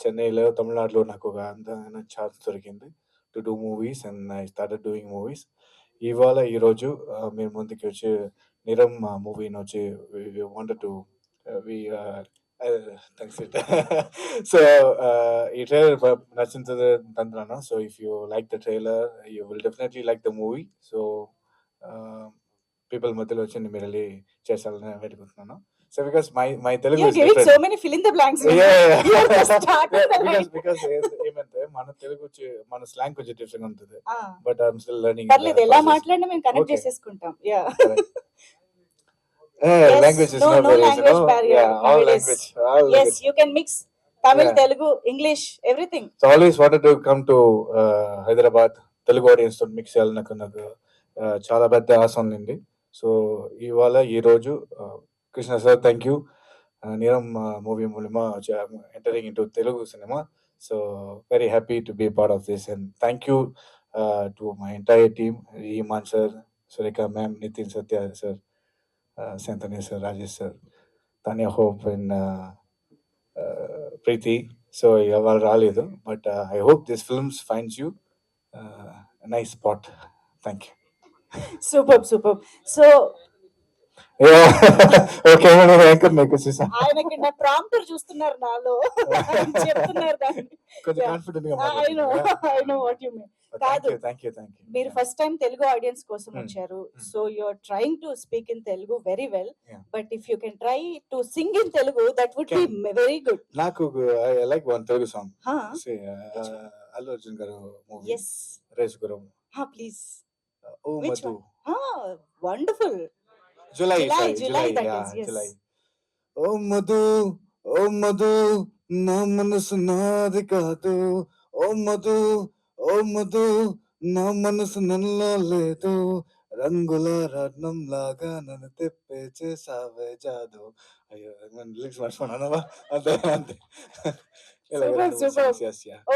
చెన్నైలో, తమిళనాడులో నాకు ఒక అందమైన ఛాన్స్ దొరికింది to do movies and I started doing movies. ఈరోజు మీ ముందుకి వచ్చి 'నిరం' మూవీని వచ్చి we wanted to we thanks it. So ఈ ట్రైలర్ నచ్చుతది అనుకుంటున్నాను. So if you like the trailer you will definitely like the movie. So people మధ్యలో వచ్చి మీరు వెళ్ళి చేసాలని వేడుకుంటున్నాను. So because my Telugu You're is giving different. so many fill in the blanks. You're just starting the line. Because ఏమంటే మన తెలుగు వచ్చి మన స్లాంగ్ కొంచెం డిఫరెంట్ ఉంటుంది. Ah, but I'm still learning. పర్లేదు ఎలా మాట్లాడినా మేము connect Okay. చేసేసుకుంటాం. Yeah. Language is no no barriers, language barrier Yeah, all nowadays. language, all Yes, language. you can mix Tamil, Yeah. Telugu, English, everything. So always wanted to come to Hyderabad. Telugu audience తో mix చేయాలి నాకు చాలా పెద్ద ఆశ ఉందండి. So ఈరోజు Krishna sir thank you. Neeram movie మూలమా entering into Telugu cinema. So very happy to be part of this and thank you to my entire team. Iman sir, Surekha ma'am, Nitin Satya sir, Shantani sir, Rajesh sir, Tanya Hope and Preethi. So వాళ్ళు రాలేదు but I hope this films finds you nice spot. Thank you. Superb. So okay anchor మీకు చూసా ఆయనకి నా prompter చూస్తున్నారు నాలో. ఆయన చెప్తున్నారు దాన్ని. కొంచెం Yeah. కాన్ఫిడెంట్ గా I know what you mean. కాదు. థ్యాంక్ యూ మీరు ఫస్ట్ టైం తెలుగు ఆడియన్స్ కోసం Hmm. వచ్చారు. So you're trying to speak in Telugu very well. Yeah. But if you can try to sing in Telugu that would be very good. నాకు I like one Telugu song. Allu Arjun garu movie yes, Race Gurram. Please. Oh Which మధు one? Wonderful. July July, that is, yes. July. ఓ మధు ఓ మధు నా మనసు నాది కాదు. ఓ మధు ఓ మధు నా మనసు నల్లా లేదు. రంగుల రత్నం లాగా నన్ను తెప్పే చేసావే జాదు. అయ్యో లిరిక్స్ మర్చిపోయాను. అంతే అంతే. Superb.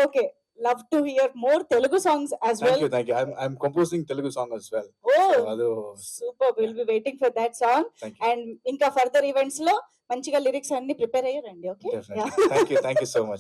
Okay, love to hear more Telugu songs as well. Thank you. I'm composing Telugu song as well. Oh, అది super. We'll be waiting for that song. Thank you. And ఇంకా ఫర్దర్ ఈవెంట్స్ లో మంచిగా lyrics అన్ని prepare అయ్యారండి. Okay. Definitely. Thank you so much.